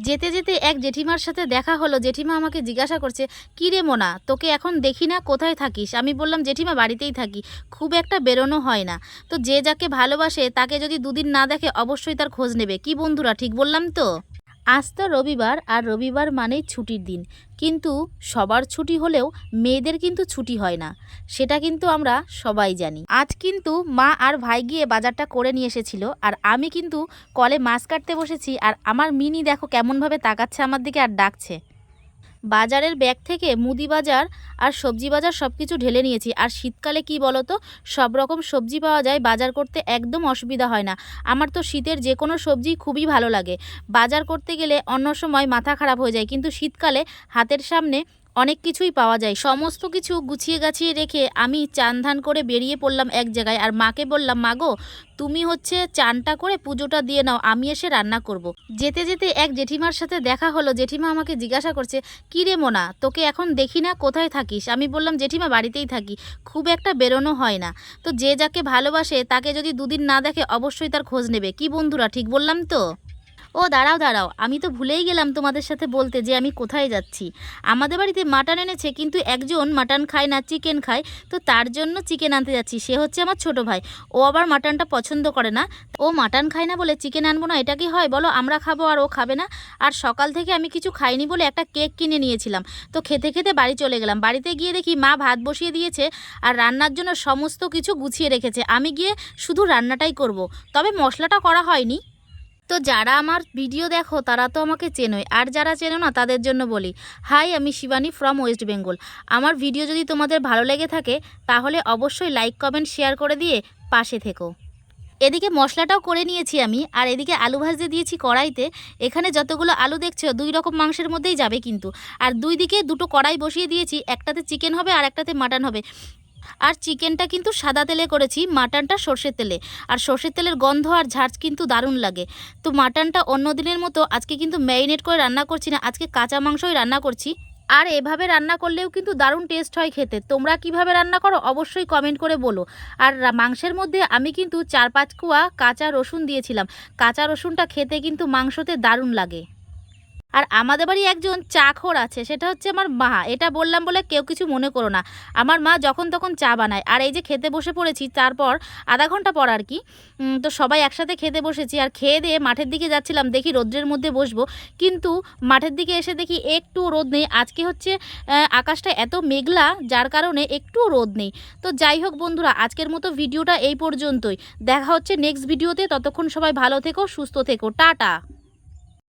যেতে যেতে এক জেঠিমার সাথে দেখা হলো। জেঠিমা আমাকে জিজ্ঞাসা করছে, কী রে মোনা, তোকে এখন দেখি না, কোথায় থাকিস? আমি বললাম, জেঠিমা বাড়িতেই থাকি, খুব একটা বেরোনো হয় না। তো যে যাকে ভালোবাসে তাকে যদি দুদিন না দেখে অবশ্যই তার খোঁজ নেবে। কি বন্ধুরা, ঠিক বললাম তো? আজ তো রবিবার, আর রবিবার মানেই ছুটির দিন। কিন্তু সবার ছুটি হলেও মেয়েদের কিন্তু ছুটি হয় না, সেটা কিন্তু আমরা সবাই জানি। আজ কিন্তু মা আর ভাই গিয়ে বাজারটা করে নিয়ে এসেছিল, আর আমি কিন্তু কলে মাছ কাটতে বসেছি। আর আমার মিনি দেখো কেমনভাবে তাকাচ্ছে আমার দিকে আর ডাকছে। বাজারের ব্যাগ থেকে মুদি বাজার আর সবজি বাজার সব কিছু ঢেলে নিয়েছি। আর শীতকালে কি বলো তো, সব রকম সবজি পাওয়া যায়, বাজার করতে একদম অসুবিধা হয় না। আমার তো শীতের যে কোনো সবজি খুবই ভালো লাগে। বাজার করতে গেলে অন্য সময় মাথা খারাপ হয়ে যায়, কিন্তু শীতকালে হাতের সামনে অনেক কিছুই পাওয়া যায়। সমস্ত কিছু গুছিয়ে গাছিয়ে রেখে আমি চান ধান করে বেরিয়ে পড়লাম এক জায়গায়। আর মাকে বললাম, মা গো, তুমি চানটা করে পুজোটা দিয়ে নাও, আমি এসে রান্না করব। যেতে যেতে এক জেঠিমার সাথে দেখা হলো। জেঠিমা আমাকে জিজ্ঞাসা করছে, কী রে মোনা, তোকে এখন দেখি না, কোথায় থাকিস? আমি বললাম, জেঠিমা বাড়িতেই থাকি, খুব একটা বেরোনো হয় না। তো যে যাকে ভালোবাসে তাকে যদি দুদিন না দেখে অবশ্যই তার খোঁজ নেবে। কি বন্ধুরা, ঠিক বললাম তো? ও দাঁড়াও দাঁড়াও, আমি তো ভুলেই গেলাম তোমাদের সাথে বলতে যে আমি কোথায় যাচ্ছি। আমাদের বাড়িতে মাটন এনেছে, কিন্তু একজন মাটন খায় না, চিকেন খায়। তো তার জন্য চিকেন আনতে যাচ্ছি। সে হচ্ছে আমার ছোট ভাই, ও আবার মাটনটা পছন্দ করে না। ও মাটন খায় না বলে চিকেন আনবো না, এটা কি হয় বলো? আমরা খাবো আর ও খাবে না। আর সকাল থেকে আমি কিছু খাইনি বলে একটা কেক কিনে নিয়েছিলাম। তো খেতে খেতে বাড়ি চলে গেলাম। বাড়িতে গিয়ে দেখি মা ভাত বসিয়ে দিয়েছে আর রান্নার জন্য সমস্ত কিছু গুছিয়ে রেখেছে। আমি গিয়ে শুধু রান্নাটাই করব, তবে মশলাটা করা হয়নি। তো যারা আমার ভিডিও দেখো তারা তো আমাকে চেনোই, আর যারা চেনো না তাদের জন্য বলি, হাই, আমি শিবানী ফ্রম ওয়েস্ট বেঙ্গল। আমার ভিডিও যদি তোমাদের ভালো লেগে থাকে তাহলে অবশ্যই লাইক কমেন্ট শেয়ার করে দিয়ে পাশে থেকো। এদিকে মশলাটাও করে নিয়েছি আমি, আর এদিকে আলু ভাজতে দিয়েছি কড়াইতে। এখানে যতগুলো আলু দেখছো দুই রকম মাংসের মধ্যেই যাবে কিন্তু। আর দুই দিকে দুটো কড়াই বসিয়ে দিয়েছি, একটাতে চিকেন হবে আর একটাতে মাটন হবে। আর চিকেনটা কিন্তু সাদা তেলে করেছি, মাটনটা সর্ষের তেলে। আর সর্ষের তেলের গন্ধ আর ঝাঁঝ কিন্তু দারুণ লাগে। তো মাটনটা অন্য দিনের মতো আজকে কিন্তু ম্যারিনেট করে রান্না করছি না, আজকে কাঁচা মাংসই রান্না করছি। আর এভাবে রান্না করলেও কিন্তু দারুণ টেস্ট হয় খেতে। তোমরা কিভাবে রান্না করো অবশ্যই কমেন্ট করে বলো। আর মাংসের মধ্যে আমি কিন্তু 4-5 কোয়া কাঁচা রসুন দিয়েছিলাম। কাঁচা রসুনটা খেতে কিন্তু মাংসতে দারুণ লাগে। আর আমাদের বাড়ি একজন চাখর আছে, সেটা হচ্ছে আমার মা। এটা বললাম বলে কেউ কিছু মনে করো না, আমার মা যখন তখন চা বানায়। আর এই যে খেতে বসে পড়েছি, তারপর আধা ঘন্টা পর আর কি। তো সবাই একসাথে খেতে বসেছি, আর খেয়ে দিয়ে মাঠের দিকে যাচ্ছিলাম, দেখি রোদ্রের মধ্যে বসবো, কিন্তু মাঠের দিকে এসে দেখি একটু রোদ নেই। আজকে আকাশটা এত মেঘলা, যার কারণে একটু রোদ নেই। তো যাই হোক বন্ধুরা, আজকের মতো ভিডিওটা এই পর্যন্তই। দেখা হচ্ছে নেক্সট ভিডিওতে। ততক্ষণ সবাই ভালো থেকো, সুস্থ থেকো, টাটা।